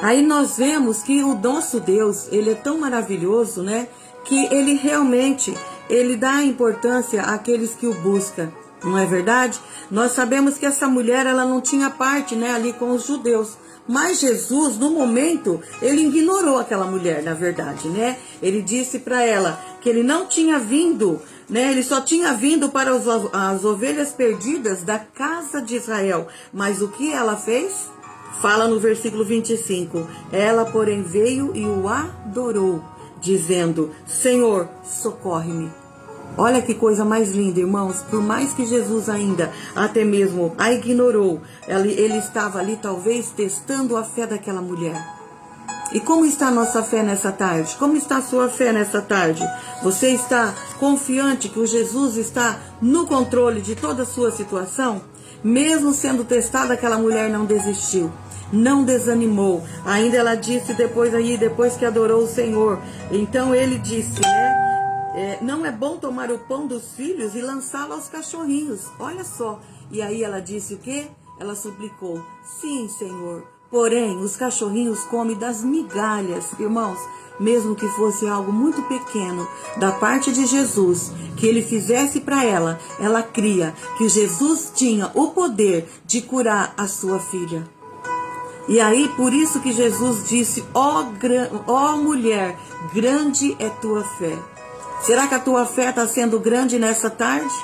Aí nós vemos que o nosso Deus, ele é tão maravilhoso, né? Que ele realmente, ele dá importância àqueles que o buscam, não é verdade? Nós sabemos que essa mulher, ela não tinha parte, né, ali com os judeus. Mas Jesus, no momento, ele ignorou aquela mulher, na verdade, né? Ele disse para ela que ele não tinha vindo, né? Ele só tinha vindo para as ovelhas perdidas da casa de Israel. Mas o que ela fez? Fala no versículo 25. Ela, porém, veio e o adorou, dizendo: Senhor, socorre-me. Olha que coisa mais linda, irmãos. Por mais que Jesus ainda até mesmo a ignorou, ele estava ali talvez testando a fé daquela mulher. E como está a nossa fé nessa tarde? Como está a sua fé nessa tarde? Você está confiante que o Jesus está no controle de toda a sua situação? Mesmo sendo testada, aquela mulher não desistiu, não desanimou. Ainda ela disse depois que adorou o Senhor. Então ele disse, né? Não é bom tomar o pão dos filhos e lançá-lo aos cachorrinhos. Olha só. E aí ela disse o quê? Ela suplicou: sim, Senhor. Porém, os cachorrinhos comem das migalhas. Irmãos, mesmo que fosse algo muito pequeno da parte de Jesus, que ele fizesse para ela, ela cria que Jesus tinha o poder de curar a sua filha. E aí, por isso que Jesus disse: ó mulher, grande é tua fé. Será que a tua fé está sendo grande nessa tarde?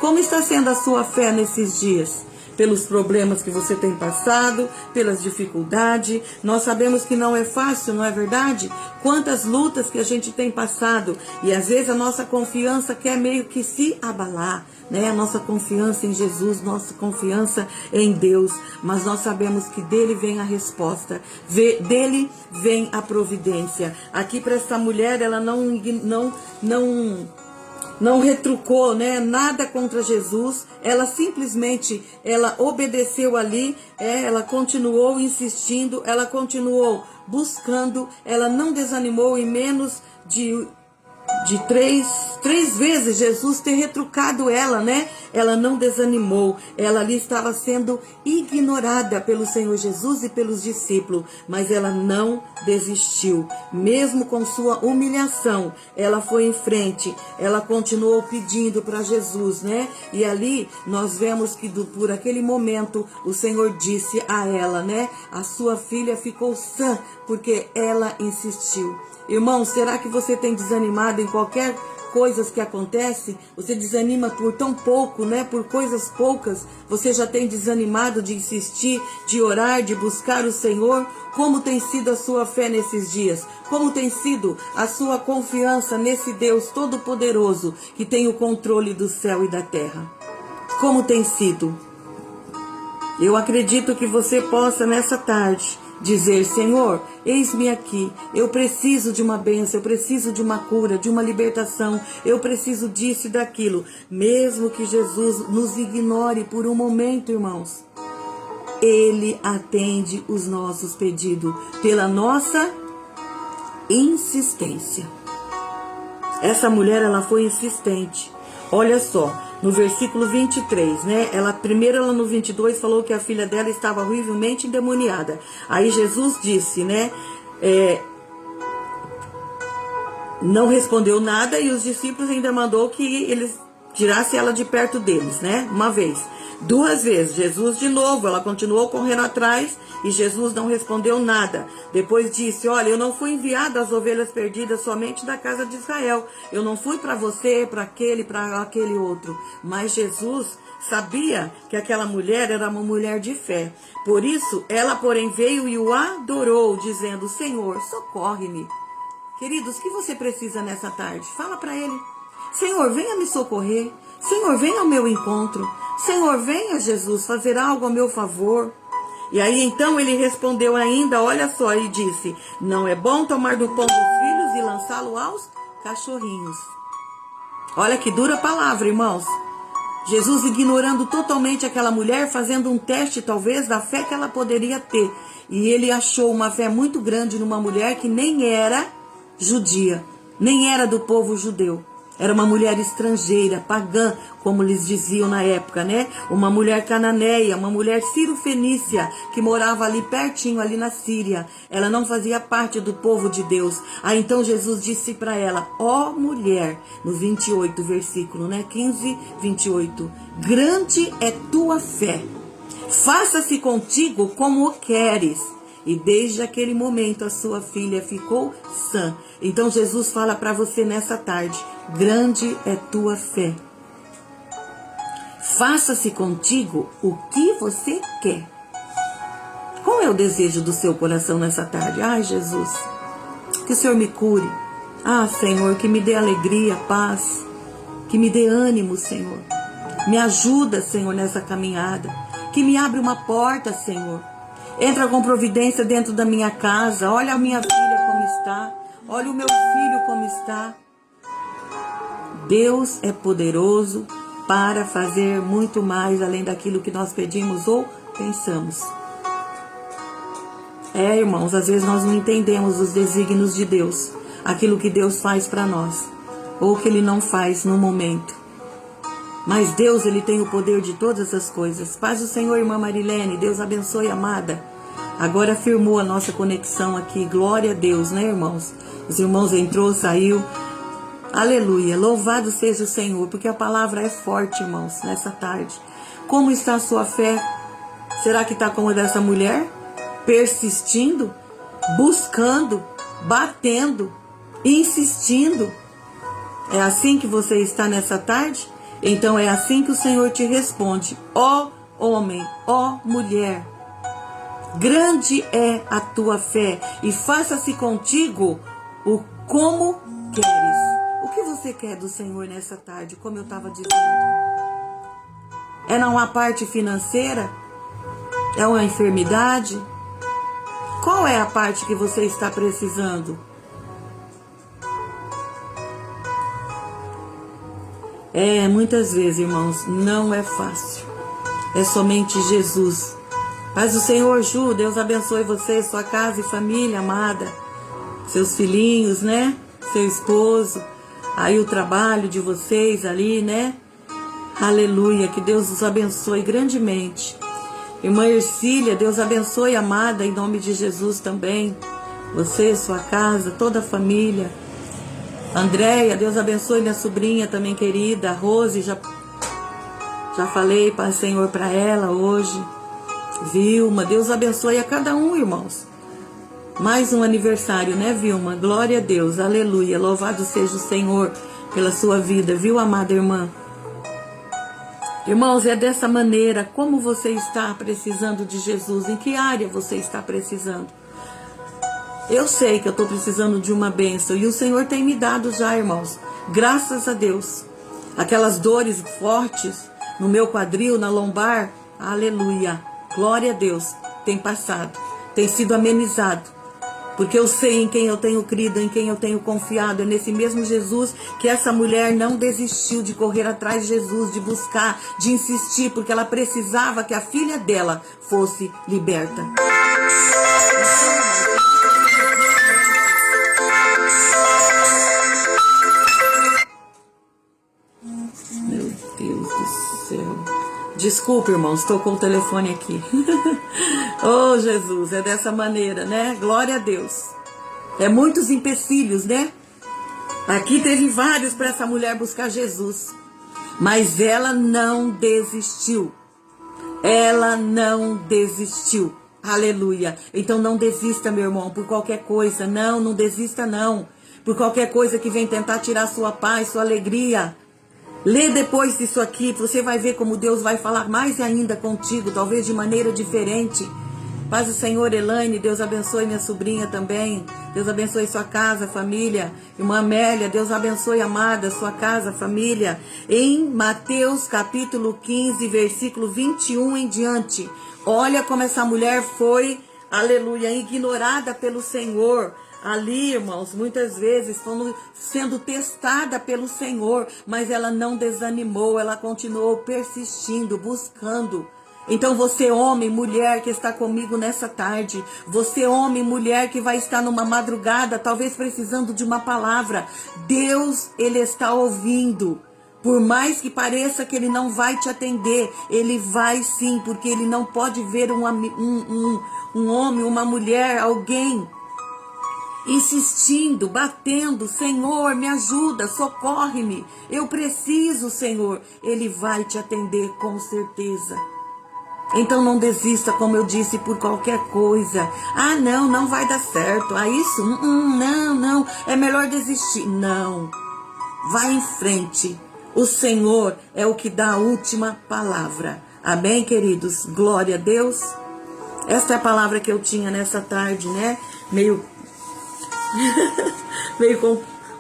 Como está sendo a sua fé nesses dias? Pelos problemas que você tem passado, pelas dificuldades. Nós sabemos que não é fácil, não é verdade? Quantas lutas que a gente tem passado. E às vezes a nossa confiança quer meio que se abalar, né? A nossa confiança em Jesus, nossa confiança em Deus. Mas nós sabemos que dele vem a resposta. Dele vem a providência. Aqui para essa mulher, ela não retrucou, né, nada contra Jesus. Ela simplesmente, ela obedeceu ali, ela continuou insistindo, ela continuou buscando, ela não desanimou em menos de três vezes Jesus ter retrucado ela, né? Ela não desanimou, ela ali estava sendo ignorada pelo Senhor Jesus e pelos discípulos, mas ela não desistiu, mesmo com sua humilhação, ela foi em frente, ela continuou pedindo para Jesus, né? E ali nós vemos que por aquele momento o Senhor disse a ela, né? A sua filha ficou sã porque ela insistiu. Irmão, será que você tem desanimado em qualquer coisa que acontece? Você desanima por tão pouco, né? Por coisas poucas, você já tem desanimado de insistir, de orar, de buscar o Senhor? Como tem sido a sua fé nesses dias? Como tem sido a sua confiança nesse Deus Todo-Poderoso que tem o controle do céu e da terra? Como tem sido? Eu acredito que você possa nessa tarde dizer: Senhor, eis-me aqui, eu preciso de uma bênção, eu preciso de uma cura, de uma libertação, eu preciso disso e daquilo. Mesmo que Jesus nos ignore por um momento, irmãos, Ele atende os nossos pedidos pela nossa insistência. Essa mulher, ela foi insistente. Olha só, no versículo 23, né? Primeiro ela no 22 falou que a filha dela estava horrivelmente endemoniada. Aí Jesus disse, né? Não respondeu nada e os discípulos ainda mandou que eles tirassem ela de perto deles, né? Uma vez. Duas vezes, Jesus de novo, ela continuou correndo atrás e Jesus não respondeu nada. Depois disse: olha, eu não fui enviado às ovelhas perdidas somente da casa de Israel. Eu não fui para você, para aquele outro. Mas Jesus sabia que aquela mulher era uma mulher de fé. Por isso, ela, porém, veio e o adorou, dizendo: Senhor, socorre-me. Queridos, o que você precisa nessa tarde? Fala para Ele. Senhor, venha me socorrer. Senhor, venha ao meu encontro. Senhor, venha, Jesus, fazer algo ao meu favor. E aí então ele respondeu ainda, olha só, ele disse: não é bom tomar do pão dos filhos e lançá-lo aos cachorrinhos. Olha que dura palavra, irmãos. Jesus ignorando totalmente aquela mulher, fazendo um teste talvez da fé que ela poderia ter. E ele achou uma fé muito grande numa mulher que nem era judia, nem era do povo judeu. Era uma mulher estrangeira, pagã, como lhes diziam na época, né? Uma mulher cananeia, uma mulher cirofenícia, que morava ali pertinho, ali na Síria. Ela não fazia parte do povo de Deus. Aí então Jesus disse para ela: ó mulher, no 28 versículo, né? 15, 28. Grande é tua fé. Faça-se contigo como queres. E desde aquele momento a sua filha ficou sã. Então Jesus fala para você nessa tarde: grande é tua fé. Faça-se contigo o que você quer. Qual é o desejo do seu coração nessa tarde? Ai, Jesus, que o Senhor me cure. Ah, Senhor, que me dê alegria, paz, que me dê ânimo, Senhor. Me ajuda, Senhor, nessa caminhada. Que me abre uma porta, Senhor. Entra com providência dentro da minha casa. Olha a minha filha como está. Olha o meu filho como está. Deus é poderoso para fazer muito mais além daquilo que nós pedimos ou pensamos. Irmãos, às vezes nós não entendemos os desígnios de Deus. Aquilo que Deus faz para nós. Ou que Ele não faz no momento. Mas Deus, Ele tem o poder de todas as coisas. Paz do Senhor, irmã Marilene. Deus abençoe, amada. Agora firmou a nossa conexão aqui. Glória a Deus, né, irmãos? Os irmãos entrou, saiu. Aleluia. Louvado seja o Senhor, porque a palavra é forte, irmãos, nessa tarde. Como está a sua fé? Será que está como a dessa mulher? Persistindo, buscando, batendo, insistindo. É assim que você está nessa tarde? Então é assim que o Senhor te responde: ó homem, ó mulher, grande é a tua fé e faça-se contigo o como queres. O que você quer do Senhor nessa tarde, como eu estava dizendo? É não a parte financeira? É uma enfermidade? Qual é a parte que você está precisando? Muitas vezes, irmãos, não é fácil. É somente Jesus. Paz do Senhor, Ju, Deus abençoe você, sua casa e família amada. Seus filhinhos, né? Seu esposo. Aí o trabalho de vocês ali, né? Aleluia, que Deus os abençoe grandemente. Irmã Ercília, Deus abençoe, amada, em nome de Jesus também. Você, sua casa, toda a família. Andréia, Deus abençoe minha sobrinha também querida. Rose, já falei para o Senhor para ela hoje. Vilma, Deus abençoe a cada um, irmãos. Mais um aniversário, né, Vilma? Glória a Deus, aleluia. Louvado seja o Senhor pela sua vida, viu, amada irmã? Irmãos, é dessa maneira. Como você está precisando de Jesus? Em que área você está precisando? Eu sei que eu estou precisando de uma bênção e o Senhor tem me dado já, irmãos. Graças a Deus. Aquelas dores fortes no meu quadril, na lombar, aleluia. Glória a Deus. Tem passado, tem sido amenizado. Porque eu sei em quem eu tenho crido, em quem eu tenho confiado. É nesse mesmo Jesus que essa mulher não desistiu de correr atrás de Jesus, de buscar, de insistir, porque ela precisava que a filha dela fosse liberta. Meu Deus do céu. Desculpa, irmãos, estou com o telefone aqui. Oh, Jesus, é dessa maneira, né? Glória a Deus. É muitos empecilhos, né? Aqui teve vários para essa mulher buscar Jesus. Mas ela não desistiu. Ela não desistiu. Aleluia. Então não desista, meu irmão, por qualquer coisa. Não desista, não. Por qualquer coisa que vem tentar tirar sua paz, sua alegria. Lê depois disso aqui, você vai ver como Deus vai falar mais ainda contigo, talvez de maneira diferente. Paz do Senhor, Elaine, Deus abençoe minha sobrinha também. Deus abençoe sua casa, família. Irmã Amélia, Deus abençoe, amada, sua casa, família. Em Mateus capítulo 15, versículo 21 em diante. Olha como essa mulher foi, aleluia, ignorada pelo Senhor. Ali, irmãos, muitas vezes sendo testada pelo Senhor, mas ela não desanimou, ela continuou persistindo, buscando. Então você homem, mulher que está comigo nessa tarde, você homem, mulher que vai estar numa madrugada, talvez precisando de uma palavra, Deus, Ele está ouvindo. Por mais que pareça que Ele não vai te atender, Ele vai sim, porque Ele não pode ver um homem, uma mulher, alguém insistindo, batendo, Senhor, me ajuda, socorre-me, eu preciso, Senhor. Ele vai te atender com certeza. Então não desista, como eu disse, por qualquer coisa. Ah, não vai dar certo. Ah, isso? Não, é melhor desistir. Não, vai em frente. O Senhor é o que dá a última palavra. Amém, queridos? Glória a Deus. Esta é a palavra que eu tinha nessa tarde, né? Meio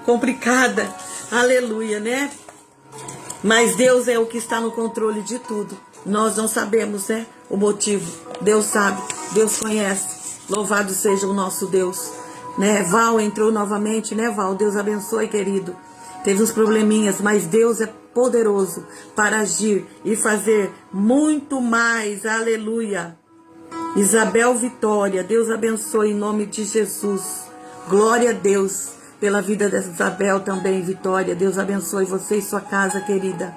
complicada. Aleluia, né? Mas Deus é o que está no controle de tudo. Nós não sabemos, né, o motivo. Deus sabe, Deus conhece. Louvado seja o nosso Deus, né? Val entrou novamente, né, Val? Deus abençoe, querido. Teve uns probleminhas, mas Deus é poderoso para agir e fazer muito mais. Aleluia. Isabel Vitória, Deus abençoe em nome de Jesus. Glória a Deus pela vida dessa Isabel também, Vitória. Deus abençoe você e sua casa, querida.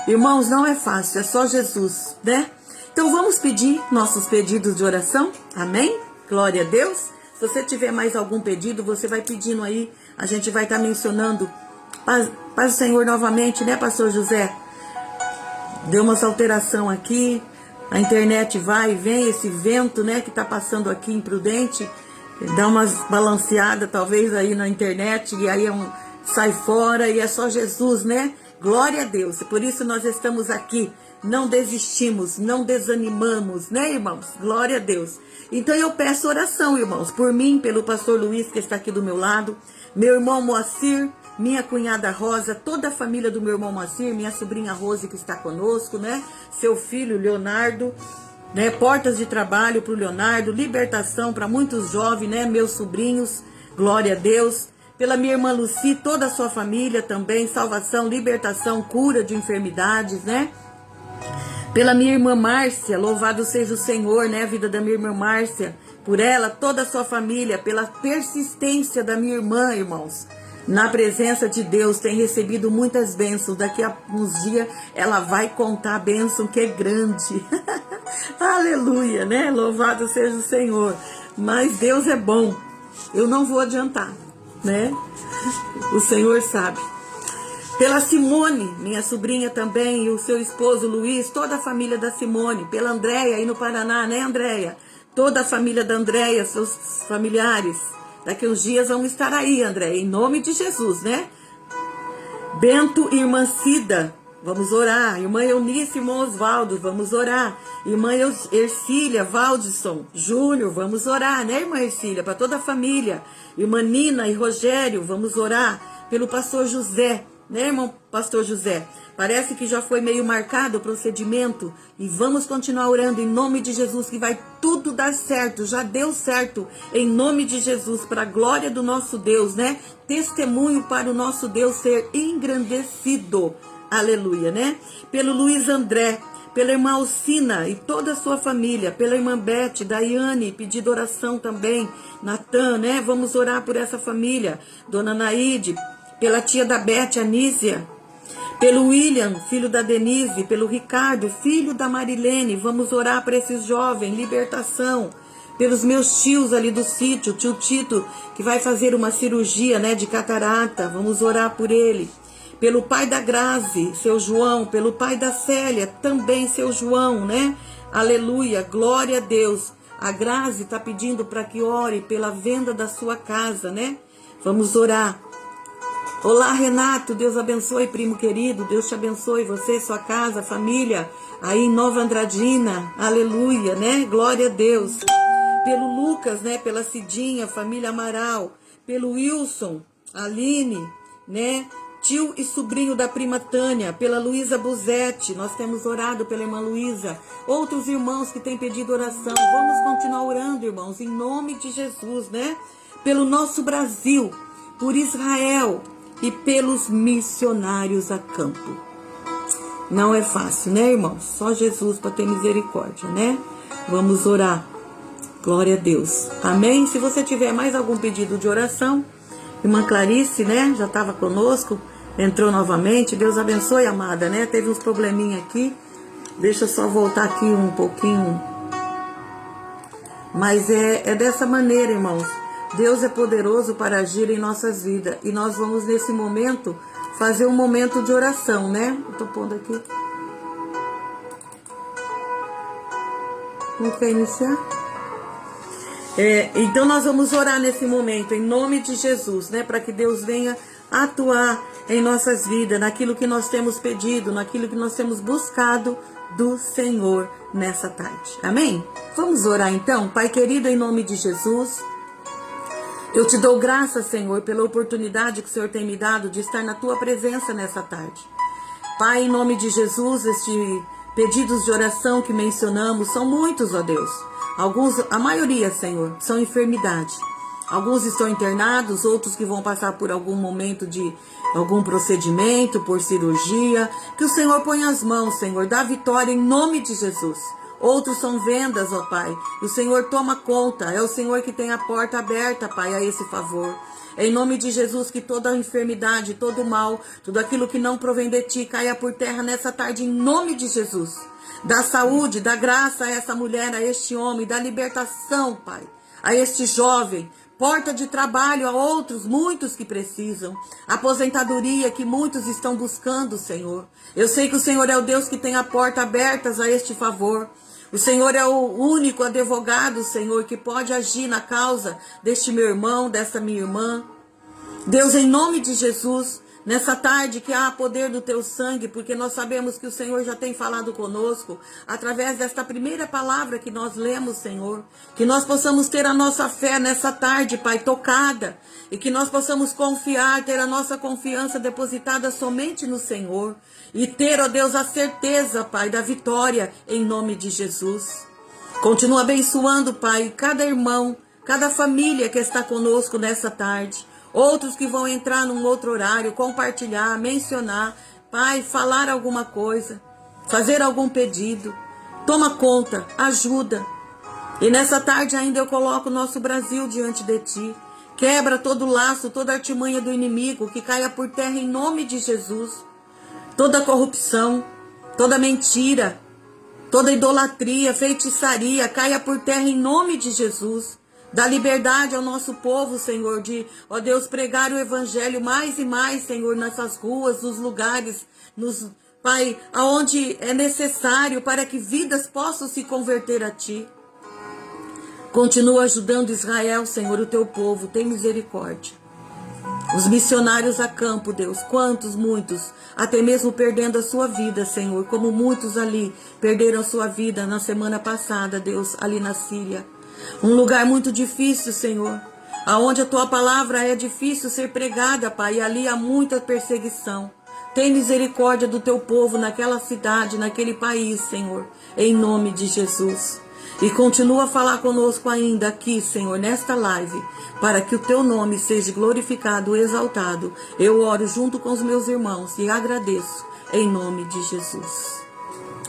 Irmãos, não é fácil, é só Jesus, né? Então vamos pedir nossos pedidos de oração, amém? Glória a Deus. Se você tiver mais algum pedido, você vai pedindo aí, a gente vai estar mencionando. Paz o Senhor novamente, né, pastor José? Deu uma alteração aqui, a internet vai e vem, esse vento, né, que tá passando aqui imprudente, dá umas balanceadas talvez aí na internet, e aí sai fora, e é só Jesus, né? Glória a Deus, e por isso nós estamos aqui, não desistimos, não desanimamos, né, irmãos? Glória a Deus. Então eu peço oração, irmãos, por mim, pelo pastor Luiz, que está aqui do meu lado, meu irmão Moacir, minha cunhada Rosa, toda a família do meu irmão Moacir, minha sobrinha Rose, que está conosco, né? Seu filho Leonardo, né? Portas de trabalho para o Leonardo, libertação para muitos jovens, né? Meus sobrinhos, glória a Deus. Pela minha irmã Luci, toda a sua família também, salvação, libertação, cura de enfermidades, né? Pela minha irmã Márcia, louvado seja o Senhor, né? A vida da minha irmã Márcia, por ela, toda a sua família, pela persistência da minha irmã, irmãos. Na presença de Deus, tem recebido muitas bênçãos. Daqui a uns dias, ela vai contar a bênção que é grande. Aleluia, né? Louvado seja o Senhor. Mas Deus é bom. Eu não vou adiantar, né? O Senhor sabe. Pela Simone, minha sobrinha também, e o seu esposo Luiz, toda a família da Simone. Pela Andréia, aí no Paraná, né, Andréia? Toda a família da Andréia, seus familiares. Daqui uns dias vão estar aí, Andréia, em nome de Jesus, né? Bento e irmã Cida, vamos orar. Irmã Eunice e irmão Osvaldo, vamos orar. Irmã Ercília, Valdisson, Júnior, vamos orar, né, irmã Ercília? Para toda a família. Irmã Nina e Rogério, vamos orar. Pelo pastor José, né, irmão pastor José? Parece que já foi meio marcado o procedimento e vamos continuar orando em nome de Jesus, que vai tudo dar certo, já deu certo, em nome de Jesus, para a glória do nosso Deus, né? Testemunho para o nosso Deus ser engrandecido, aleluia, né? Pelo Luiz André, pela irmã Alcina e toda a sua família, pela irmã Beth, Daiane, pedido oração também, Natan, né? Vamos orar por essa família, dona Naide, pela tia da Beth, Anísia, pelo William, filho da Denise, pelo Ricardo, filho da Marilene, vamos orar para esses jovens, libertação, pelos meus tios ali do sítio, tio Tito, que vai fazer uma cirurgia, né, de catarata, vamos orar por ele, pelo pai da Grazi, seu João, pelo pai da Célia, também seu João, né, aleluia, glória a Deus. A Grazi está pedindo para que ore pela venda da sua casa, né, vamos orar. Olá, Renato, Deus abençoe, primo querido, Deus te abençoe, você, sua casa, família, aí em Nova Andradina, aleluia, né, glória a Deus. Pelo Lucas, né, pela Cidinha, família Amaral, pelo Wilson, Aline, né, tio e sobrinho da prima Tânia, pela Luísa Buzetti, nós temos orado pela irmã Luísa, outros irmãos que têm pedido oração, vamos continuar orando, irmãos, em nome de Jesus, né, pelo nosso Brasil, por Israel, e pelos missionários a campo. não é fácil, né, irmãos? Só Jesus para ter misericórdia, né? Vamos orar. Glória a Deus. Amém? Se você tiver mais algum pedido de oração, irmã Clarice, né? Já estava conosco, entrou novamente. Deus abençoe, amada, né? Teve uns probleminha aqui. Deixa eu só voltar aqui um pouquinho. Mas é dessa maneira, irmãos. Deus é poderoso para agir em nossas vidas. E nós vamos, nesse momento, fazer um momento de oração, né? Eu tô pondo aqui. Não quer iniciar? Então nós vamos orar nesse momento, em nome de Jesus, né? Para que Deus venha atuar em nossas vidas, naquilo que nós temos pedido, naquilo que nós temos buscado do Senhor nessa tarde. Amém? Vamos orar então? Pai querido, em nome de Jesus, eu te dou graças, Senhor, pela oportunidade que o Senhor tem me dado de estar na tua presença nessa tarde. Pai, em nome de Jesus, estes pedidos de oração que mencionamos são muitos, ó Deus. Alguns, a maioria, Senhor, são enfermidade. Alguns estão internados, outros que vão passar por algum momento de algum procedimento, por cirurgia. Que o Senhor ponha as mãos, Senhor, dá vitória em nome de Jesus. Outros são vendas, ó Pai. E o Senhor toma conta. É o Senhor que tem a porta aberta, Pai, a esse favor. Em nome de Jesus, que toda enfermidade, todo mal, tudo aquilo que não provém de Ti, caia por terra nessa tarde, em nome de Jesus. Dá saúde, dá graça a essa mulher, a este homem, dá libertação, Pai, a este jovem. Porta de trabalho a outros, muitos que precisam. Aposentadoria que muitos estão buscando, Senhor. Eu sei que o Senhor é o Deus que tem a porta aberta a este favor. O Senhor é o único advogado, Senhor, que pode agir na causa deste meu irmão, dessa minha irmã. Deus, em nome de Jesus, nessa tarde que há poder do teu sangue, porque nós sabemos que o Senhor já tem falado conosco, através desta primeira palavra que nós lemos, Senhor, que nós possamos ter a nossa fé nessa tarde, Pai, tocada, e que nós possamos confiar, ter a nossa confiança depositada somente no Senhor, e ter, ó Deus, a certeza, Pai, da vitória, em nome de Jesus. Continua abençoando, Pai, cada irmão, cada família que está conosco nessa tarde. Outros que vão entrar num outro horário, compartilhar, mencionar, Pai, falar alguma coisa, fazer algum pedido. Toma conta, ajuda. E nessa tarde ainda eu coloco o nosso Brasil diante de Ti. Quebra todo laço, toda artimanha do inimigo, que caia por terra em nome de Jesus. Toda corrupção, toda mentira, toda idolatria, feitiçaria, caia por terra em nome de Jesus. Dá liberdade ao nosso povo, Senhor, de, ó Deus, pregar o Evangelho mais e mais, Senhor, nessas ruas, nos lugares, Pai, aonde é necessário para que vidas possam se converter a Ti. Continua ajudando Israel, Senhor, o Teu povo, tem misericórdia. Os missionários a campo, Deus, quantos, muitos, até mesmo perdendo a sua vida, Senhor, como muitos ali perderam a sua vida na semana passada, Deus, ali na Síria. Um lugar muito difícil, Senhor, aonde a Tua palavra é difícil ser pregada, Pai, e ali há muita perseguição. Tem misericórdia do Teu povo naquela cidade, naquele país, Senhor, em nome de Jesus. E continua a falar conosco ainda aqui, Senhor, nesta live, para que o Teu nome seja glorificado, exaltado. Eu oro junto com os meus irmãos e agradeço em nome de Jesus.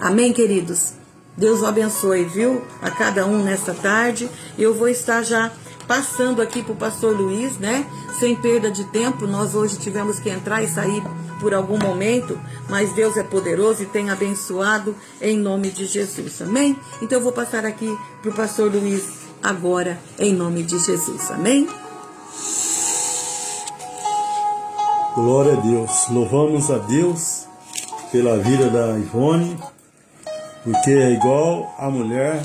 Amém, queridos? Deus o abençoe, viu? A cada um nesta tarde. Eu vou estar já passando aqui para o pastor Luiz, né? Sem perda de tempo. Nós hoje tivemos que entrar e sair por algum momento, mas Deus é poderoso e tem abençoado em nome de Jesus. Amém? Então eu vou passar aqui para o pastor Luiz agora, em nome de Jesus. Amém? Glória a Deus. Louvamos a Deus pela vida da Ivone, porque é igual a mulher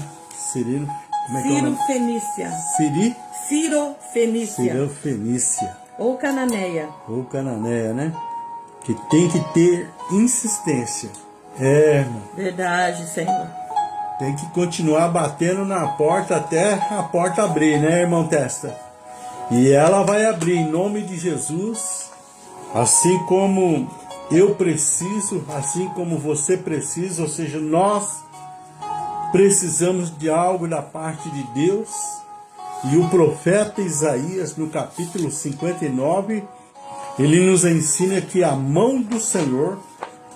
Cirilo. Cirofenícia. Cirofenícia. Cirofenícia. Ou cananeia. Ou cananeia, né? Que tem que ter insistência. Irmão. Verdade, Senhor. Tem que continuar batendo na porta até a porta abrir, né, irmão Testa? E ela vai abrir em nome de Jesus, assim como eu preciso, assim como você precisa, ou seja, nós precisamos de algo da parte de Deus. E o profeta Isaías, no capítulo 59, ele nos ensina que a mão do Senhor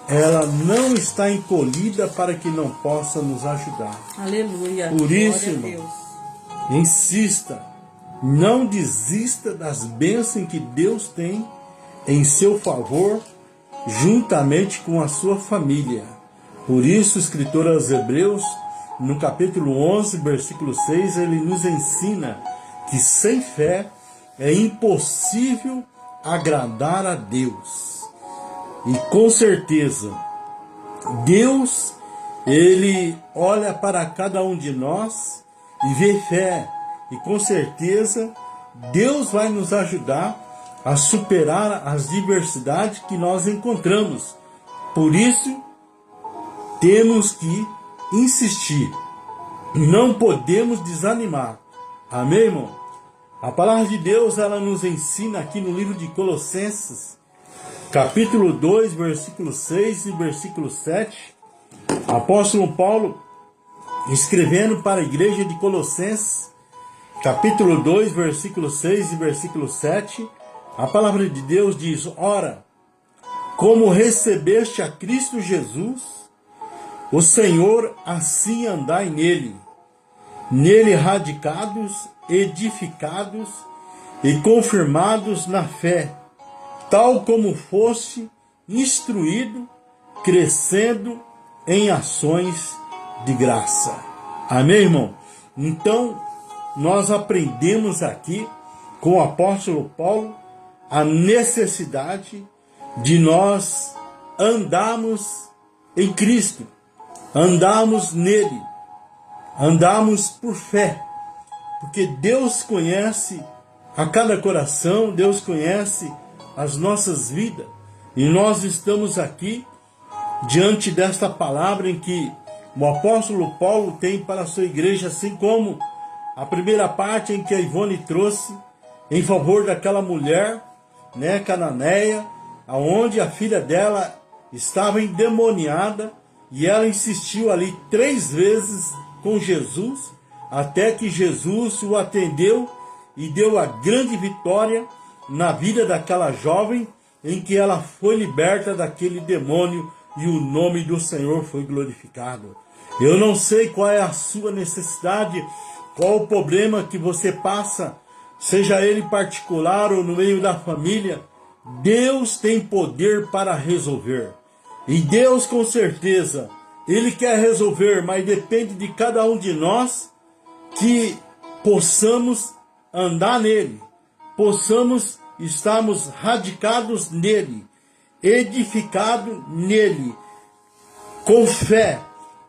ela não está encolhida para que não possa nos ajudar. Aleluia. Por isso, Glória a irmão, Deus. insista, não desista das bênçãos que Deus tem em seu favor, juntamente com a sua família. Por isso, o escritor aos Hebreus, no capítulo 11, versículo 6, ele nos ensina que sem fé é impossível agradar a Deus. E com certeza, Deus, ele olha para cada um de nós e vê fé. E com certeza, Deus vai nos ajudar a superar as diversidades que nós encontramos. Por isso, temos que insistir. Não podemos desanimar. Amém, irmão? A palavra de Deus, ela nos ensina aqui no livro de Colossenses, capítulo 2, versículo 6 e versículo 7. Apóstolo Paulo, escrevendo para a igreja de Colossenses, capítulo 2, versículo 6 e versículo 7, a palavra de Deus diz: ora, como recebeste a Cristo Jesus, o Senhor, assim andai nele, radicados, edificados e confirmados na fé, tal como fosse instruído, crescendo em ações de graça. Amém, irmão? Então, nós aprendemos aqui com o apóstolo Paulo a necessidade de nós andarmos em Cristo, andarmos nele, andarmos por fé, porque Deus conhece a cada coração, Deus conhece as nossas vidas, e nós estamos aqui diante desta palavra em que o apóstolo Paulo tem para a sua igreja, assim como a primeira parte em que a Ivone trouxe em favor daquela mulher, cananeia, aonde a filha dela estava endemoniada, e ela insistiu ali 3 vezes com Jesus, até que Jesus o atendeu e deu a grande vitória na vida daquela jovem, em que ela foi liberta daquele demônio e o nome do Senhor foi glorificado. Eu não sei qual é a sua necessidade, qual o problema que você passa, seja ele particular ou no meio da família. Deus tem poder para resolver. E Deus, com certeza, Ele quer resolver, mas depende de cada um de nós que possamos andar nele, possamos estarmos radicados nele, edificados nele, com fé,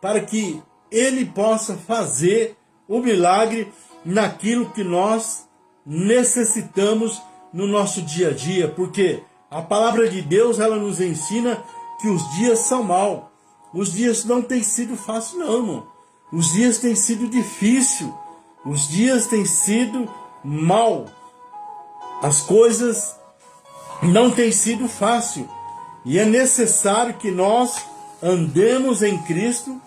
para que Ele possa fazer o milagre naquilo que nós necessitamos no nosso dia a dia, porque a palavra de Deus, ela nos ensina que os dias são maus. Os dias não têm sido fáceis, não, irmão. Os dias têm sido difíceis. Os dias têm sido mal. As coisas não têm sido fáceis. E é necessário que nós andemos em Cristo,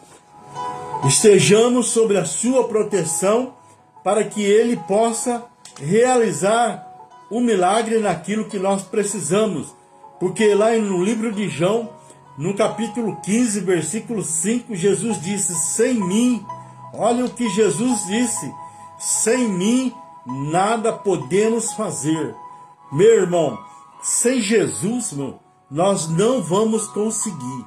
estejamos sobre a sua proteção, para que Ele possa realizar o milagre naquilo que nós precisamos. Porque lá no livro de João, no capítulo 15, versículo 5, Jesus disse: sem mim, olha o que Jesus disse, sem mim nada podemos fazer. Meu irmão, sem Jesus, nós não vamos conseguir.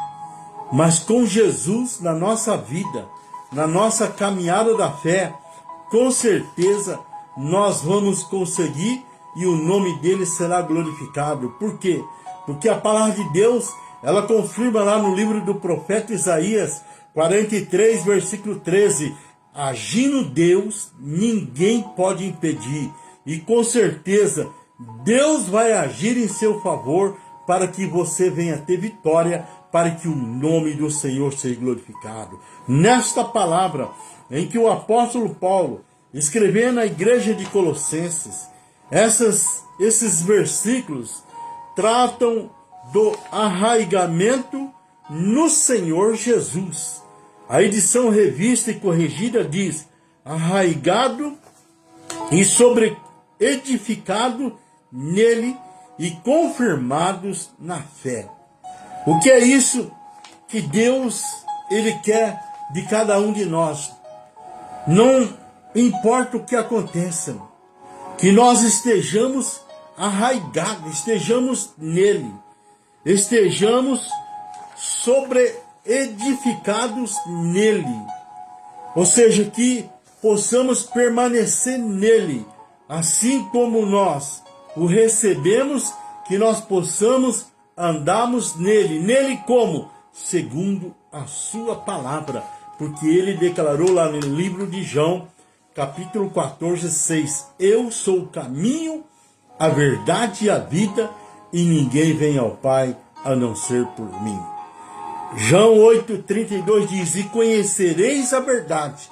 Mas com Jesus na nossa vida, na nossa caminhada da fé, com certeza nós vamos conseguir e o nome dele será glorificado. Por quê? Porque a palavra de Deus, ela confirma lá no livro do profeta Isaías 43, versículo 13, agindo Deus, ninguém pode impedir. E com certeza, Deus vai agir em seu favor para que você venha ter vitória, para que o nome do Senhor seja glorificado. Nesta palavra, em que o apóstolo Paulo, escrevendo à igreja de Colossenses, esses versículos tratam do arraigamento no Senhor Jesus. A edição revista e corrigida diz: arraigado e sobre edificado nele e confirmados na fé. O que é isso que Deus, Ele quer de cada um de nós? Não importa o que aconteça, que nós estejamos arraigados, estejamos nele, estejamos edificados nele, ou seja, que possamos permanecer nele, assim como nós o recebemos, que nós possamos andarmos nele. Nele como? Segundo a sua palavra, porque ele declarou lá no livro de João, capítulo 14, 6, eu sou o caminho, a verdade e a vida, e ninguém vem ao Pai a não ser por mim. João 8,32 diz, e conhecereis a verdade,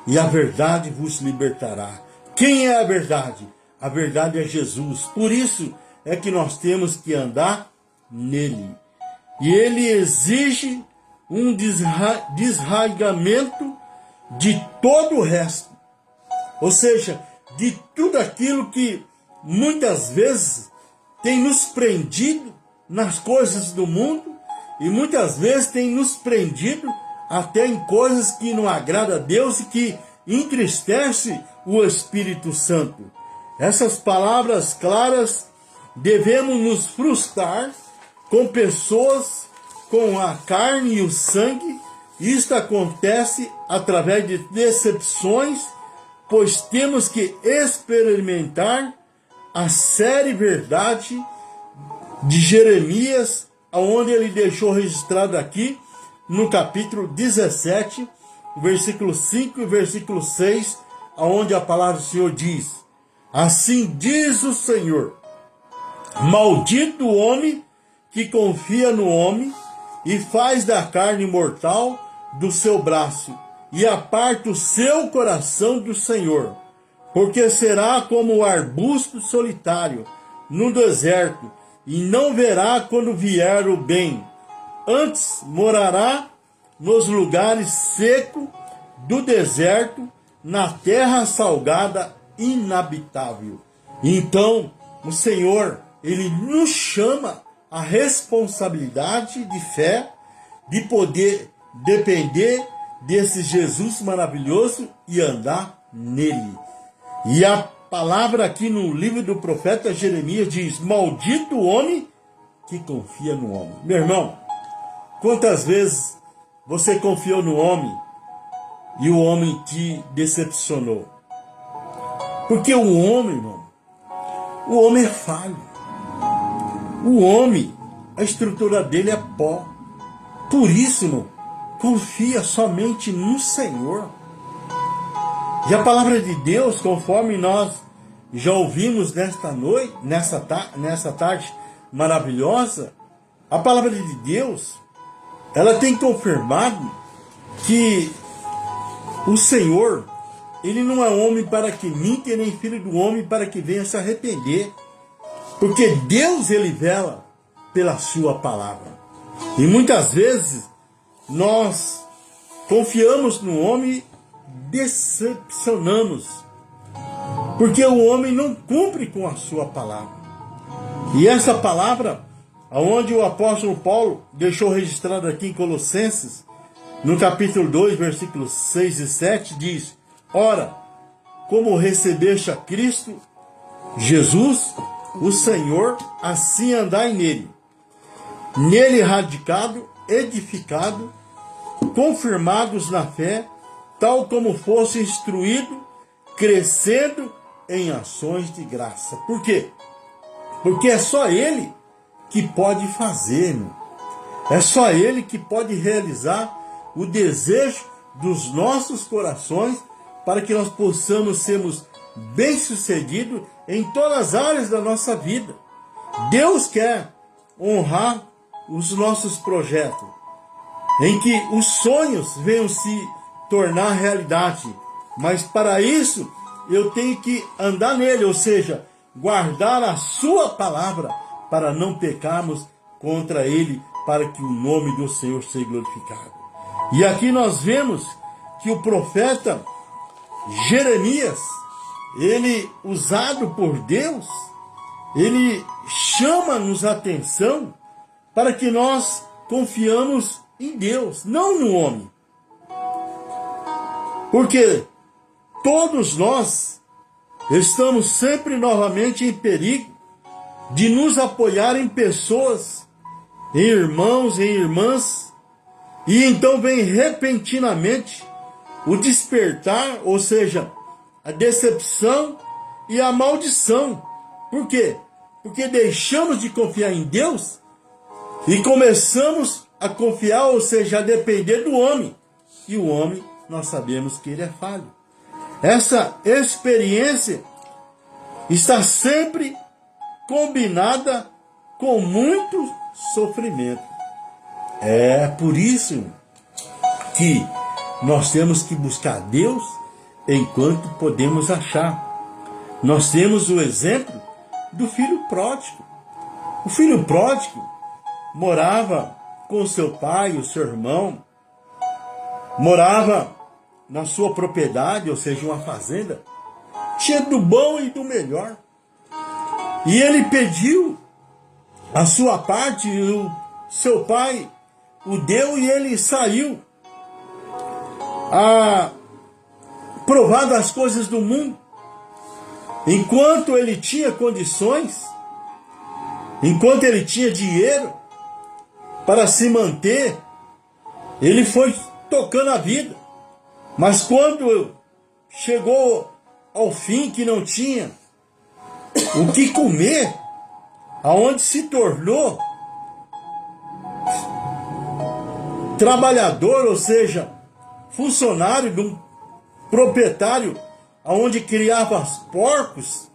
e a verdade vos libertará. Quem é a verdade? A verdade é Jesus. Por isso é que nós temos que andar nele. E ele exige um desraigamento de todo o resto. Ou seja, de tudo aquilo que muitas vezes tem nos prendido nas coisas do mundo e muitas vezes tem nos prendido até em coisas que não agradam a Deus e que entristece o Espírito Santo. Essas palavras claras devemos nos frustrar com pessoas com a carne e o sangue. Isto acontece através de decepções, pois temos que experimentar a séria verdade de Jeremias, onde ele deixou registrado aqui no capítulo 17, versículo 5 e versículo 6, onde a palavra do Senhor diz, assim diz o Senhor, maldito o homem que confia no homem e faz da carne mortal do seu braço e aparta o seu coração do Senhor, porque será como o arbusto solitário no deserto e não verá quando vier o bem, antes morará nos lugares secos do deserto, na terra salgada inabitável. Então, o Senhor, Ele nos chama a responsabilidade de fé, de poder depender desse Jesus maravilhoso e andar nele. E a palavra aqui no livro do profeta Jeremias diz, maldito o homem que confia no homem. Meu irmão, quantas vezes você confiou no homem e o homem te decepcionou? Porque o homem, irmão, o homem é falho. O homem, a estrutura dele é pó. Por isso, irmão, confia somente no Senhor. E a palavra de Deus, conforme nós já ouvimos nesta noite, nessa tarde maravilhosa, a palavra de Deus, ela tem confirmado que o Senhor, Ele não é homem para que minta, nem filho do homem para que venha se arrepender. Porque Deus, Ele vela pela sua palavra. E muitas vezes nós confiamos no homem e decepcionamos. Porque o homem não cumpre com a sua palavra. E essa palavra, aonde o apóstolo Paulo deixou registrado aqui em Colossenses, no capítulo 2, versículos 6 e 7, diz, ora, como recebeste a Cristo, Jesus, o Senhor, assim andai nele. Nele radicado, edificado, confirmados na fé, tal como fosse instruído, crescendo em ações de graça. Por quê? Porque é só Ele que pode fazer, meu. É só Ele que pode realizar o desejo dos nossos corações para que nós possamos sermos bem-sucedidos em todas as áreas da nossa vida. Deus quer honrar os nossos projetos, em que os sonhos venham se tornar realidade. Mas para isso, eu tenho que andar nele, ou seja, guardar a sua palavra, para não pecarmos contra ele, para que o nome do Senhor seja glorificado. E aqui nós vemos que o profeta Jeremias, ele, usado por Deus, ele chama-nos a atenção para que nós confiamos em Deus, não no homem. Porque todos nós estamos sempre novamente em perigo de nos apoiar em pessoas, em irmãos, em irmãs, e então vem repentinamente o despertar, ou seja, a decepção e a maldição. Por quê? Porque deixamos de confiar em Deus e começamos a confiar, ou seja, a depender do homem. E o homem, nós sabemos que ele é falho. Essa experiência está sempre combinada com muito sofrimento. É por isso que nós temos que buscar Deus enquanto podemos achar. Nós temos o exemplo do filho pródigo. O filho pródigo morava com seu pai, o seu irmão, morava na sua propriedade, ou seja, uma fazenda, tinha do bom e do melhor. E ele pediu a sua parte, e o seu pai o deu, e ele saiu a provar das coisas do mundo. Enquanto ele tinha condições, enquanto ele tinha dinheiro para se manter, ele foi tocando a vida. Mas quando chegou ao fim, que não tinha o que comer, aonde se tornou trabalhador, ou seja, funcionário de um proprietário aonde criava porcos,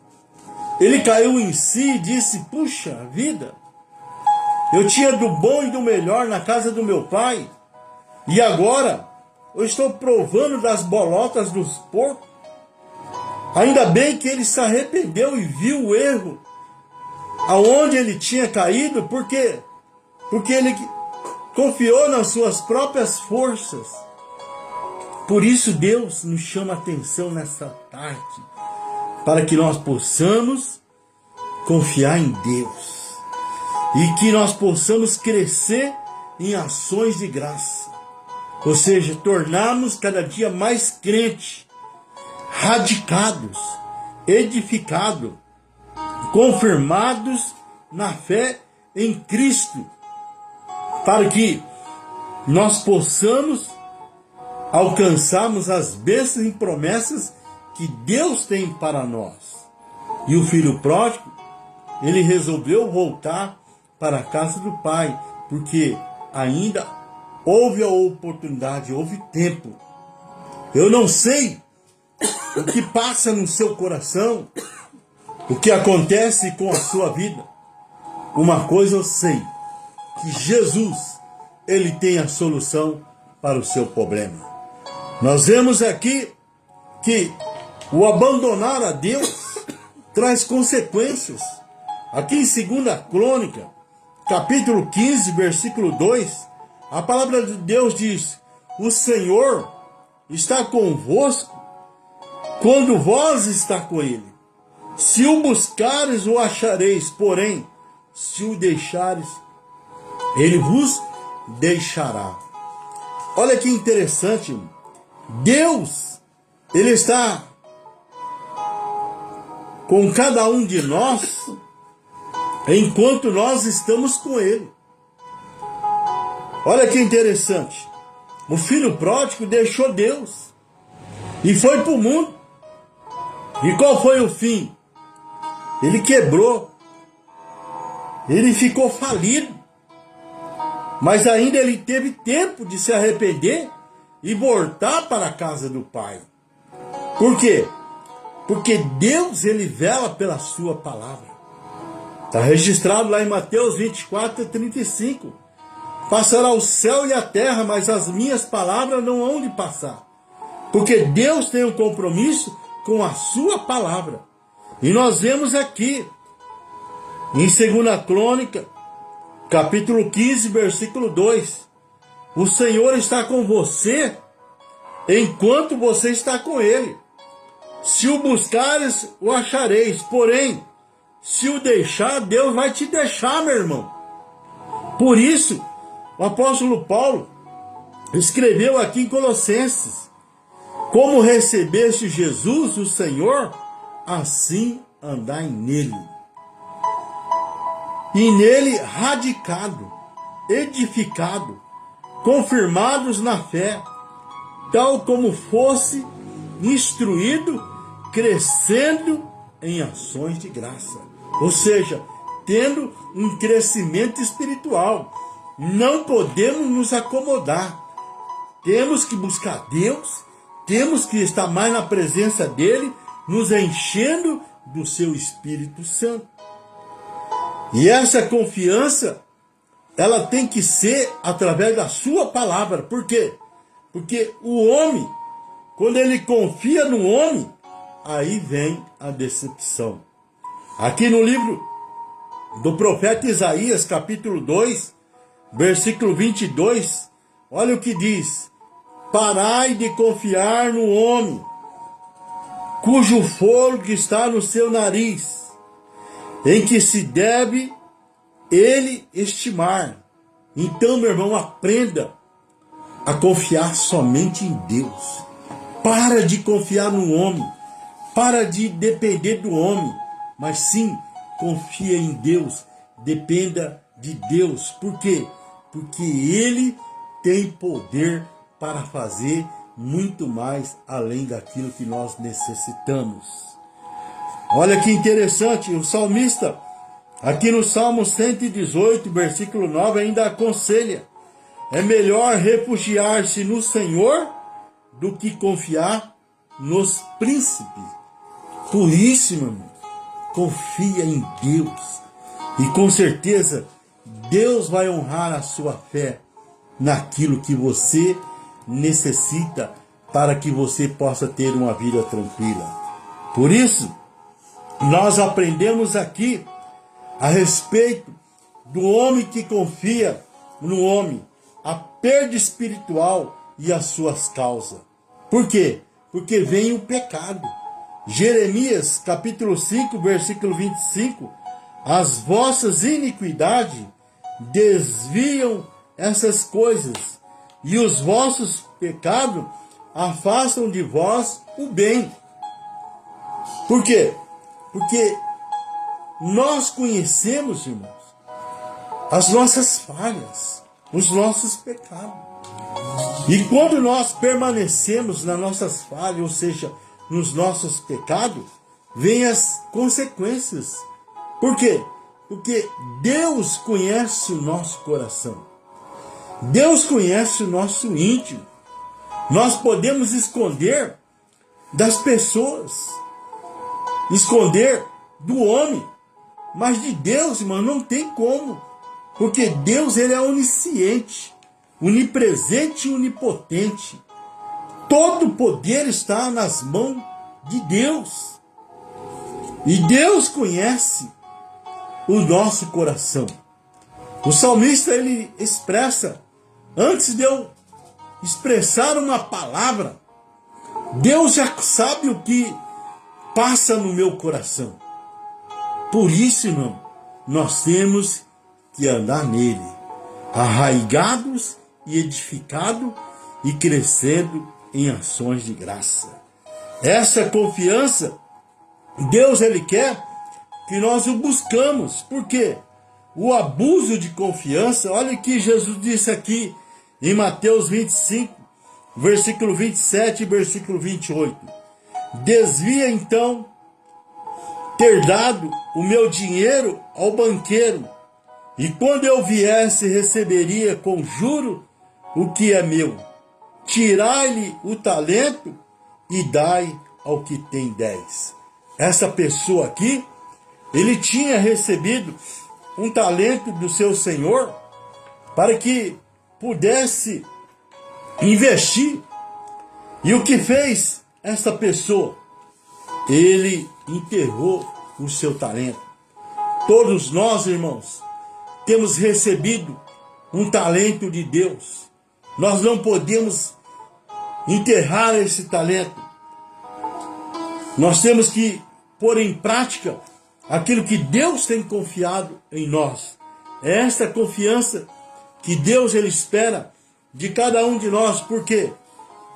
ele caiu em si e disse: puxa vida, eu tinha do bom e do melhor na casa do meu pai, e agora eu estou provando das bolotas dos porcos. Ainda bem que ele se arrependeu e viu o erro aonde ele tinha caído, porque ele confiou nas suas próprias forças. Por isso Deus nos chama a atenção nessa tarde, para que nós possamos confiar em Deus e que nós possamos crescer em ações de graça, ou seja, tornarmos cada dia mais crentes, radicados, edificados, confirmados na fé em Cristo, para que nós possamos alcançarmos as bênçãos e promessas que Deus tem para nós. E o filho pródigo, ele resolveu voltar para a casa do pai, porque ainda houve a oportunidade, houve tempo. Eu não sei o que passa no seu coração, o que acontece com a sua vida. Uma coisa eu sei, que Jesus, ele tem a solução para o seu problema. Nós vemos aqui que o abandonar a Deus traz consequências. Aqui em 2 Crônica, capítulo 15, versículo 2, a palavra de Deus diz: o Senhor está convosco quando vós está com ele. Se o buscares, o achareis, porém, se o deixares, ele vos deixará. Olha que interessante, Deus, ele está com cada um de nós enquanto nós estamos com ele. Olha que interessante, o filho pródigo deixou Deus e foi para o mundo. E qual foi o fim? Ele quebrou, ele ficou falido, mas ainda ele teve tempo de se arrepender e voltar para a casa do pai. Por quê? Porque Deus, ele vela pela sua palavra. Está registrado lá em Mateus 24, 35. Passará o céu e a terra, mas as minhas palavras não hão de passar. Porque Deus tem um compromisso com a sua palavra. E nós vemos aqui, em 2 Crônica, capítulo 15, versículo 2. O Senhor está com você enquanto você está com ele. Se o buscares, o achareis. Porém, se o deixar, Deus vai te deixar, meu irmão. Por isso O apóstolo Paulo escreveu aqui em Colossenses: como recebeste Jesus, o Senhor, assim andai nele. E nele radicado, edificado, confirmados na fé, tal como fosse instruído, crescendo em ações de graça. Ou seja, tendo um crescimento espiritual. Não podemos nos acomodar. Temos que buscar Deus, temos que estar mais na presença dele, nos enchendo do seu Espírito Santo. E essa confiança, ela tem que ser através da sua palavra. Por quê? Porque o homem, quando ele confia no homem, aí vem a decepção. Aqui no livro do profeta Isaías, capítulo 2, versículo 22, olha o que diz: parai de confiar no homem, cujo fôlego está no seu nariz, em que se deve ele estimar. Então, meu irmão, aprenda a confiar somente em Deus. Para de confiar no homem, para de depender do homem, mas sim, confia em Deus, dependa de Deus. Por quê? Porque Ele tem poder para fazer muito mais além daquilo que nós necessitamos. Olha que interessante, o salmista, aqui no Salmo 118, versículo 9, ainda aconselha: é melhor refugiar-se no Senhor do que confiar nos príncipes. Por isso, meu irmão, confia em Deus. E com certeza, Deus vai honrar a sua fé naquilo que você necessita para que você possa ter uma vida tranquila. Por isso, nós aprendemos aqui a respeito do homem que confia no homem, a perda espiritual e as suas causas. Por quê? Porque vem o pecado. Jeremias, capítulo 5, versículo 25, as vossas iniquidades desviam essas coisas, e os vossos pecados afastam de vós o bem. Por quê? Porque nós conhecemos, irmãos, as nossas falhas, os nossos pecados. E quando nós permanecemos nas nossas falhas, ou seja, nos nossos pecados, vêm as consequências. Por quê? Porque Deus conhece o nosso coração. Deus conhece o nosso íntimo. Nós podemos esconder das pessoas, esconder do homem, mas de Deus, irmão, não tem como. Porque Deus, ele é onisciente, onipresente e onipotente. Todo o poder está nas mãos de Deus. E Deus conhece o nosso coração. O salmista, ele expressa: antes de eu expressar uma palavra, Deus já sabe o que passa no meu coração. Por isso, irmão, nós temos que andar nele, arraigados e edificados e crescendo em ações de graça. Essa confiança, Deus, ele quer que nós o buscamos. Por quê? O abuso de confiança, olha o que Jesus disse aqui em Mateus 25, versículo 27 e versículo 28. Desvia então ter dado o meu dinheiro ao banqueiro, e quando eu viesse receberia com juro o que é meu. Tirai-lhe o talento e dai ao que tem 10. Essa pessoa aqui, ele tinha recebido um talento do seu senhor para que pudesse investir. E o que fez essa pessoa? Ele enterrou o seu talento. Todos nós, irmãos, temos recebido um talento de Deus. Nós não podemos enterrar esse talento. Nós temos que pôr em prática aquilo que Deus tem confiado em nós. É essa confiança que Deus ele espera de cada um de nós. Por quê?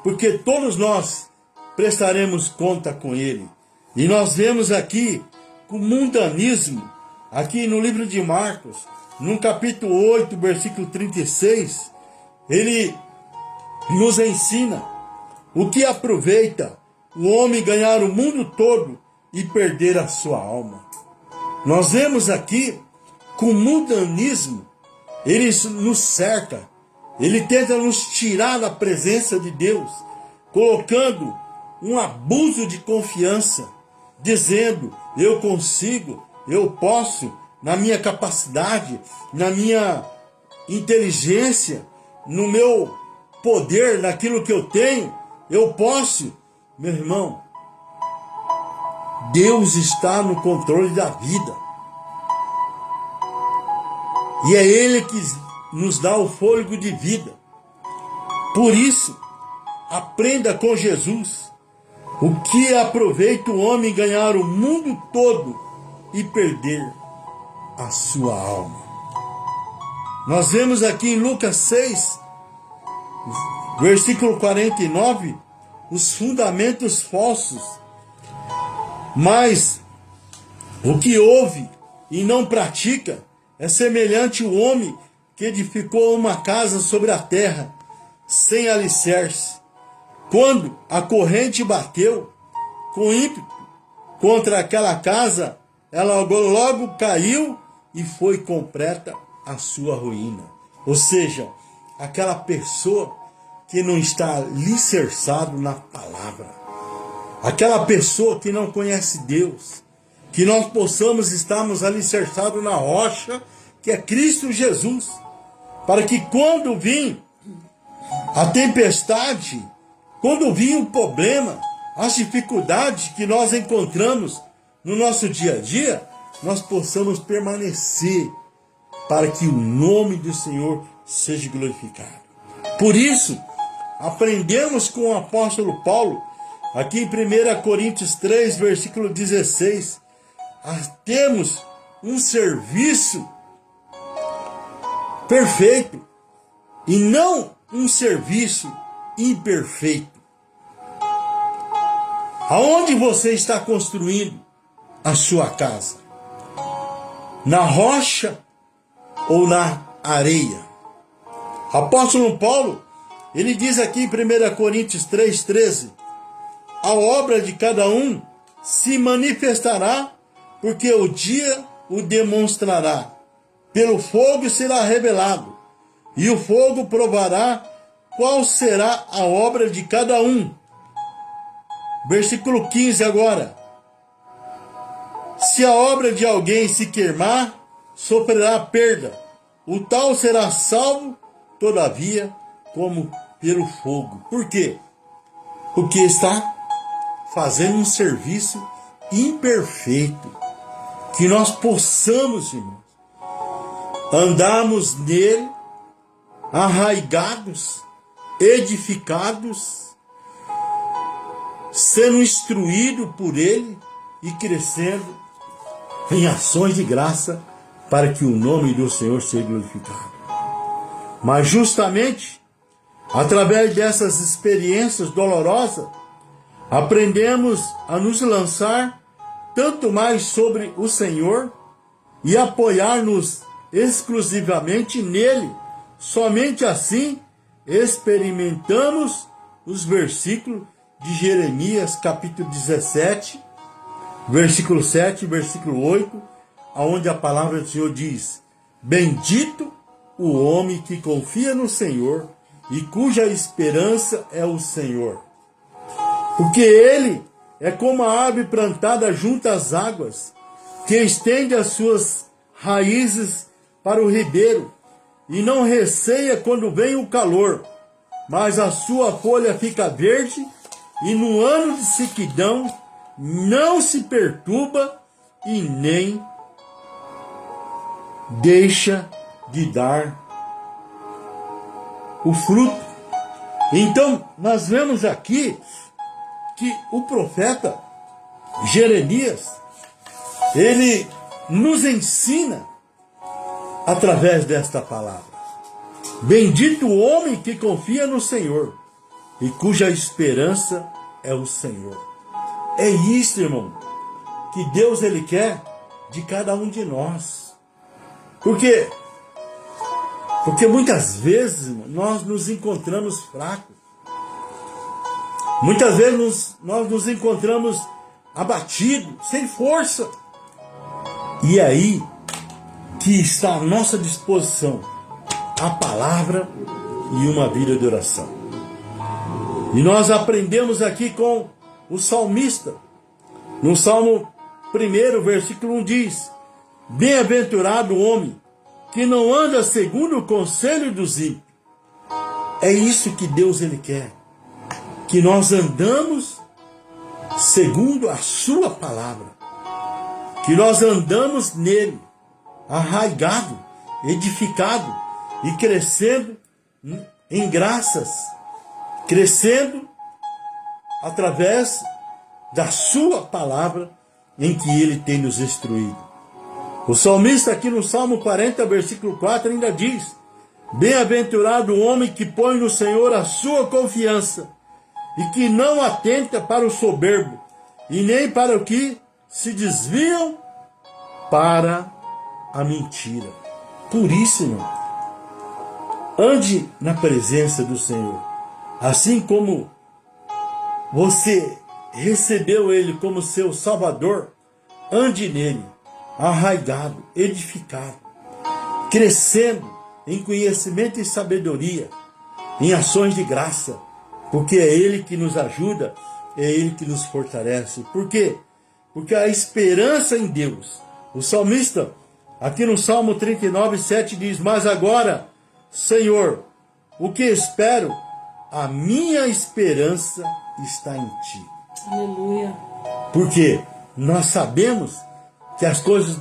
Porque todos nós prestaremos conta com ele. E nós vemos aqui o mundanismo, aqui no livro de Marcos, no capítulo 8, versículo 36, ele nos ensina o que aproveita o homem ganhar o mundo todo e perder a sua alma. Nós vemos aqui que o mundanismo, ele nos cerca, ele tenta nos tirar da presença de Deus, colocando um abuso de confiança, dizendo, eu consigo, eu posso, na minha capacidade, na minha inteligência, no meu poder, naquilo que eu tenho, eu posso. Meu irmão, Deus está no controle da vida. E é Ele que nos dá o fôlego de vida. Por isso, aprenda com Jesus. O que aproveita o homem ganhar o mundo todo e perder a sua alma? Nós vemos aqui em Lucas 6, versículo 49, os fundamentos falsos. Mas o que ouve e não pratica é semelhante ao homem que edificou uma casa sobre a terra, sem alicerce. Quando a corrente bateu com ímpeto contra aquela casa, ela logo caiu e foi completa a sua ruína. Ou seja, aquela pessoa que não está alicerçado na palavra, aquela pessoa que não conhece Deus, que nós possamos estarmos alicerçados na rocha, que é Cristo Jesus, para que quando vir a tempestade, quando vir o problema, as dificuldades que nós encontramos no nosso dia a dia, nós possamos permanecer para que o nome do Senhor seja glorificado. Por isso, aprendemos com o apóstolo Paulo, aqui em 1 Coríntios 3, versículo 16, temos um serviço perfeito e não um serviço imperfeito. Aonde você está construindo a sua casa? Na rocha ou na areia? Apóstolo Paulo, ele diz aqui em 1 Coríntios 3,13, a obra de cada um se manifestará, porque o dia o demonstrará. Pelo fogo será revelado, e o fogo provará qual será a obra de cada um. Versículo 15 agora. Se a obra de alguém se queimar, sofrerá perda. O tal será salvo, todavia, como pelo fogo. Por quê? Porque está fazendo um serviço imperfeito. Que nós possamos, irmãos, andarmos nele, arraigados, edificados, sendo instruído por ele e crescendo em ações de graça para que o nome do Senhor seja glorificado. Mas justamente através dessas experiências dolorosas, aprendemos a nos lançar tanto mais sobre o Senhor e apoiar-nos exclusivamente nele. Somente assim experimentamos os versículos de Jeremias, capítulo 17, versículo 7, versículo 8, onde a palavra do Senhor diz: bendito o homem que confia no Senhor e cuja esperança é o Senhor. Porque ele é como a árvore plantada junto às águas, que estende as suas raízes para o ribeiro, e não receia quando vem o calor, mas a sua folha fica verde, e no ano de sequidão não se perturba e nem deixa de dar o fruto. Então, nós vemos aqui que o profeta Jeremias, ele nos ensina através desta palavra. Bendito o homem que confia no Senhor e cuja esperança é o Senhor. É isso, irmão, que Deus ele quer de cada um de nós. Por quê? Porque muitas vezes, irmão, nós nos encontramos fracos. Muitas vezes nós nos encontramos abatidos, sem força. E é aí que está à nossa disposição a palavra e uma vida de oração. E nós aprendemos aqui com o salmista. No Salmo 1, versículo 1 diz: Bem-aventurado o homem que não anda segundo o conselho dos ímpios. É isso que Deus ele quer. Que nós andamos segundo a sua palavra. Que nós andamos nele, arraigado, edificado e crescendo em graças. Crescendo através da sua palavra em que ele tem nos instruído. O salmista aqui no Salmo 40, versículo 4 ainda diz: Bem-aventurado o homem que põe no Senhor a sua confiança e que não atenta para o soberbo e nem para o que se desviam para a mentira. Por isso, irmão, ande na presença do Senhor. Assim como você recebeu ele como seu Salvador, ande nele, arraigado, edificado, crescendo em conhecimento e sabedoria, em ações de graça, porque é ele que nos ajuda, é ele que nos fortalece. Por quê? Porque a esperança em Deus. O salmista, aqui no Salmo 39, 7 diz: Mas agora, Senhor, o que espero? A minha esperança está em ti. Aleluia. Porque nós sabemos que as coisas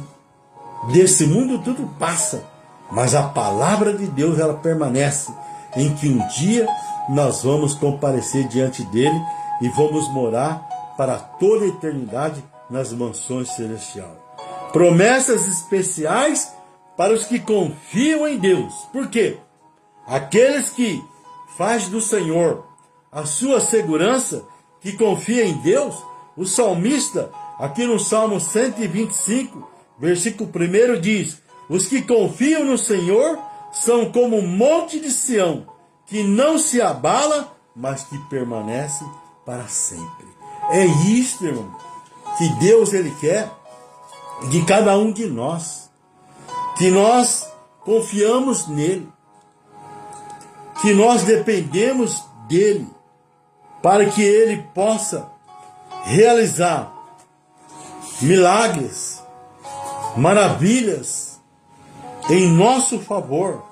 desse mundo tudo passa, mas a palavra de Deus ela permanece, em que um dia nós vamos comparecer diante dele e vamos morar para toda a eternidade nas mansões celestiais. Promessas especiais para os que confiam em Deus. Por quê? Aqueles que faz do Senhor a sua segurança, que confia em Deus. O salmista, aqui no Salmo 125, versículo 1 diz: Os que confiam no Senhor são como um monte de Sião, que não se abala, mas que permanece para sempre. É isto, irmão, que Deus ele quer de cada um de nós, que nós confiamos nele, que nós dependemos dele, para que ele possa realizar milagres, maravilhas em nosso favor,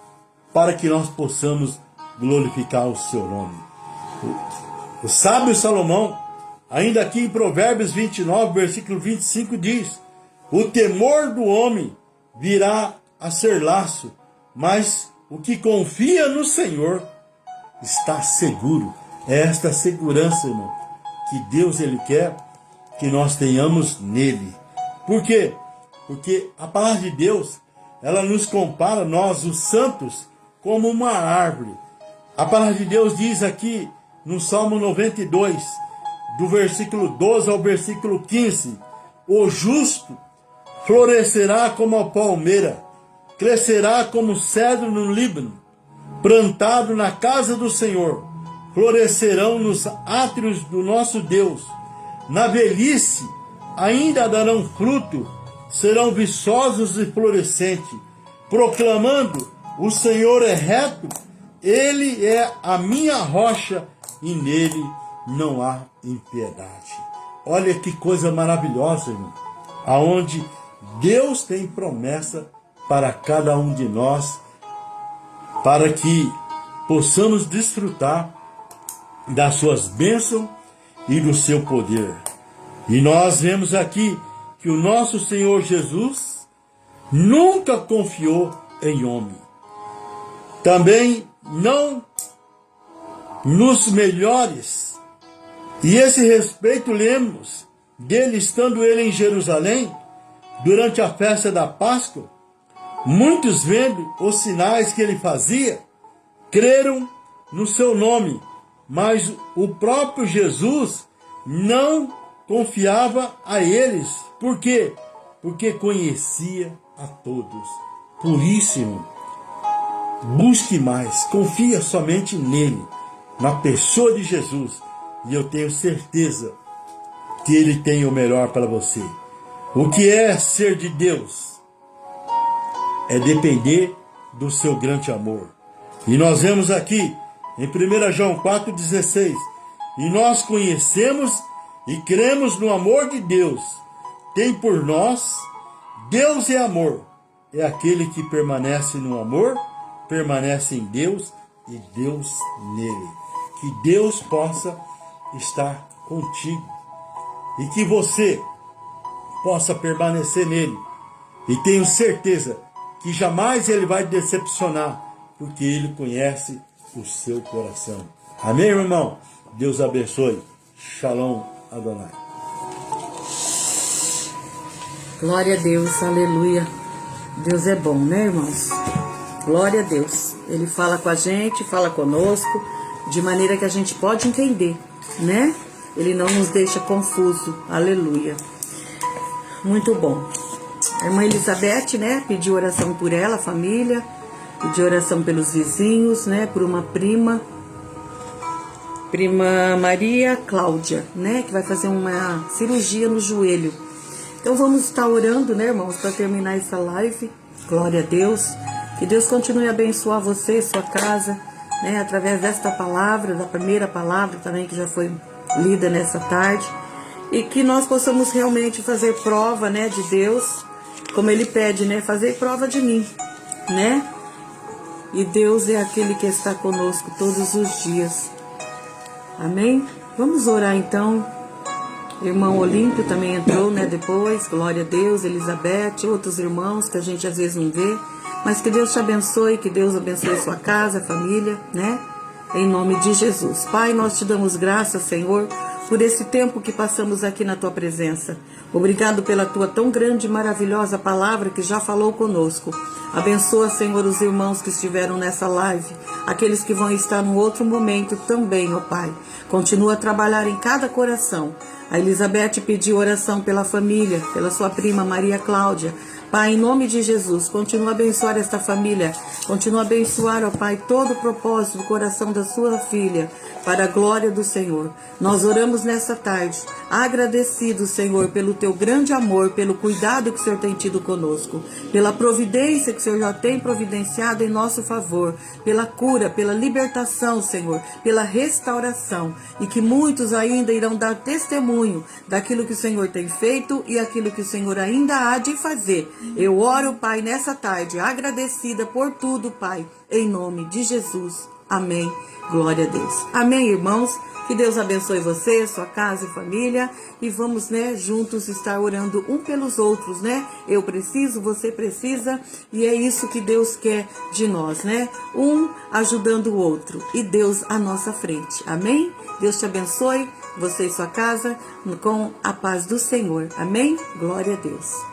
para que nós possamos glorificar o seu nome. O sábio Salomão, ainda aqui em Provérbios 29, versículo 25, diz: O temor do homem virá a ser laço, mas o que confia no Senhor está seguro. É esta segurança, irmão, que Deus ele quer que nós tenhamos nele. Por quê? Porque a palavra de Deus, ela nos compara, nós, os santos, como uma árvore. A palavra de Deus diz aqui no Salmo 92, do versículo 12 ao versículo 15: O justo florescerá como a palmeira, crescerá como o cedro no Líbano, plantado na casa do Senhor, florescerão nos átrios do nosso Deus. Na velhice ainda darão fruto, serão viçosos e florescentes, proclamando: o Senhor é reto, ele é a minha rocha e nele não há impiedade. Olha que coisa maravilhosa, irmão, aonde Deus tem promessa para cada um de nós, para que possamos desfrutar das suas bênçãos e do seu poder. E nós vemos aqui que o nosso Senhor Jesus nunca confiou em homem. Também não nos melhores. E esse respeito lemos dele estando ele em Jerusalém durante a festa da Páscoa. Muitos vendo os sinais que ele fazia, creram no seu nome, mas o próprio Jesus não confiava a eles. Por quê? Porque conhecia a todos. Por isso, irmão, busque mais, confia somente nele, na pessoa de Jesus, e eu tenho certeza que ele tem o melhor para você. O que é ser de Deus? É depender do seu grande amor. E nós vemos aqui em 1 João 4,16: e nós conhecemos e cremos no amor de Deus. Tem por nós, Deus é amor. É aquele que permanece no amor, permanece em Deus e Deus nele. Que Deus possa estar contigo e que você possa permanecer nele. E tenho certeza que jamais ele vai decepcionar, porque ele conhece o seu coração. Amém, irmão? Deus abençoe. Shalom Adonai. Glória a Deus, aleluia. Deus é bom, né, irmãos? Glória a Deus. Ele fala com a gente, fala conosco, de maneira que a gente pode entender, né? Ele não nos deixa confuso. Aleluia. Muito bom. A irmã Elizabeth, né, pediu oração por ela, família, pediu oração pelos vizinhos, né, por uma prima Maria Cláudia, né, que vai fazer uma cirurgia no joelho. Então vamos estar orando, né, irmãos, para terminar essa live. Glória a Deus. Que Deus continue a abençoar você, sua casa, né, através desta palavra, da primeira palavra também que já foi lida nessa tarde. E que nós possamos realmente fazer prova, né, de Deus, como Ele pede, né, fazer prova de mim, né? E Deus é aquele que está conosco todos os dias. Amém? Vamos orar então. Irmão Olímpio também entrou, né, depois. Glória a Deus, Elizabeth, outros irmãos que a gente às vezes não vê. Mas que Deus te abençoe, que Deus abençoe sua casa, família, né? Em nome de Jesus. Pai, nós te damos graças, Senhor, por esse tempo que passamos aqui na tua presença. Obrigado pela tua tão grande e maravilhosa palavra que já falou conosco. Abençoa, Senhor, os irmãos que estiveram nessa live, aqueles que vão estar num outro momento também, ó Pai. Continua a trabalhar em cada coração. A Elizabeth pediu oração pela família, pela sua prima Maria Cláudia. Pai, em nome de Jesus, continua a abençoar esta família, continua a abençoar, ó Pai, todo o propósito do coração da sua filha, para a glória do Senhor. Nós oramos nessa tarde, agradecidos, Senhor, pelo teu grande amor, pelo cuidado que o Senhor tem tido conosco, pela providência que o Senhor já tem providenciado em nosso favor, pela cura, pela libertação, Senhor, pela restauração, e que muitos ainda irão dar testemunho daquilo que o Senhor tem feito e aquilo que o Senhor ainda há de fazer. Eu oro, Pai, nessa tarde, agradecida por tudo, Pai, em nome de Jesus. Amém. Glória a Deus. Amém, irmãos. Que Deus abençoe você, sua casa e família. E vamos, né, juntos estar orando um pelos outros, né? Eu preciso, você precisa. E é isso que Deus quer de nós, né? Um ajudando o outro. E Deus à nossa frente. Amém? Deus te abençoe, você e sua casa, com a paz do Senhor. Amém? Glória a Deus.